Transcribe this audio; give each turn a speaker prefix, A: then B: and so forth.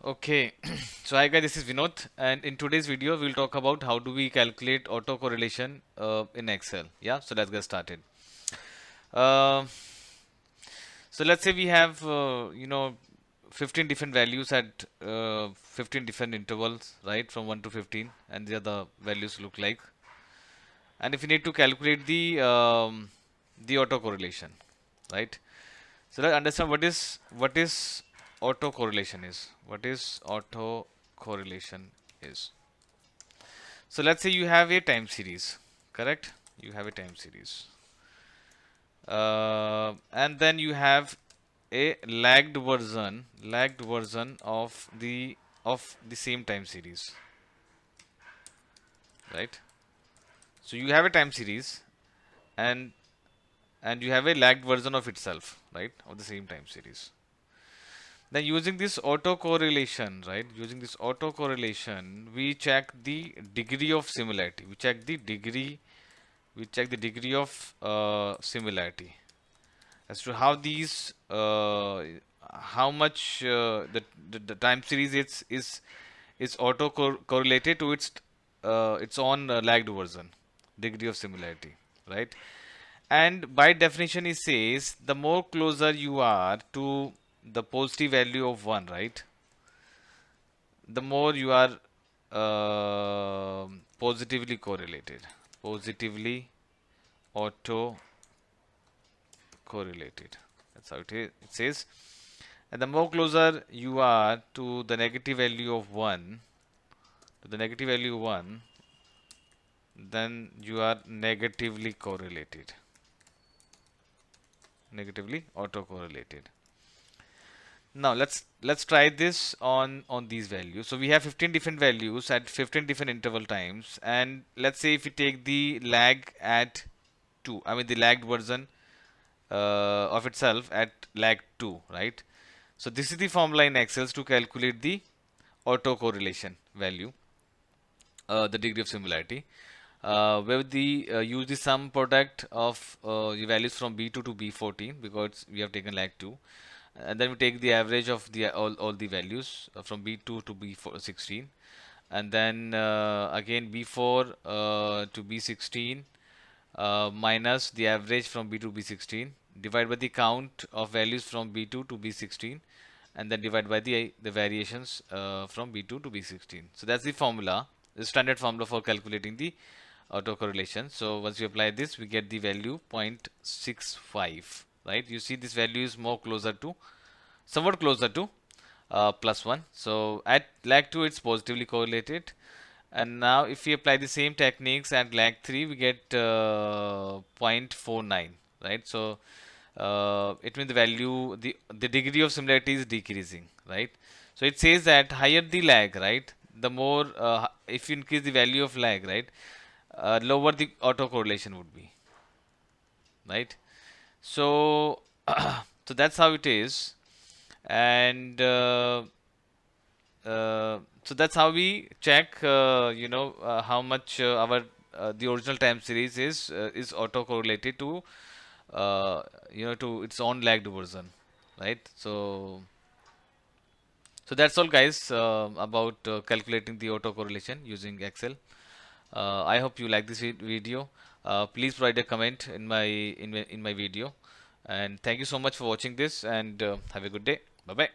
A: Okay, so hi guys, this is Vinod, and in today's video, we'll talk about how do we calculate autocorrelation in Excel. Yeah, so let's get started. Uh, so let's say we have 15 different values at 15 different intervals, right, from 1 to 15, and the other values look like. And if you need to calculate the autocorrelation, right? So let's understand what is autocorrelation is. What is autocorrelation is. So let's say you have a time series, correct? You have a time series, and then you have a lagged version of the same time series, right? So you have a time series, and you have a lagged version of itself, right, of the same time series. Then using this autocorrelation, right? Using this autocorrelation, we check the degree of similarity. We check the degree. We check the degree of similarity as to how these, how much the time series is auto correlated to its own lagged version, degree of similarity, right? And by definition, it says the more closer you are to the positive value of 1, right, the more you are positively correlated, positively auto correlated. That's how it is. It says, and the more closer you are to the negative value of 1, then you are negatively correlated, negatively autocorrelated. Now let's try this on these values. So we have 15 different values at 15 different interval times, and let's say if we take the lag at 2, I mean the lagged version of itself at lag 2, right? So this is the formula in Excel to calculate the autocorrelation value, the degree of similarity, where the use the sum product of the values from B2 to B14 because we have taken lag 2, and then we take the average of the all the values from B2 to B16, and then again B4 to B16 minus the average from B to B16, divide by the count of values from B2 to B16, and then divide by the variations from B2 to B16. So that's the formula, the standard formula for calculating the autocorrelation. So once we apply this, we get the value 0.65, right? You see this value is more closer to, somewhat closer to +1. So at lag 2 it's positively correlated, and now if we apply the same techniques at lag 3 we get 0.49, right? So it means the value, the degree of similarity is decreasing, right? So it says that higher the lag, right, the more if you increase the value of lag, right, lower the autocorrelation would be, right? So so that's how it is. And so that's how we check how much our the original time series is auto correlated to to its own lagged version, right? So that's all guys about calculating the auto correlation using Excel. I hope you like this video. Please provide a comment in my video, and thank you so much for watching this, and have a good day. Bye bye.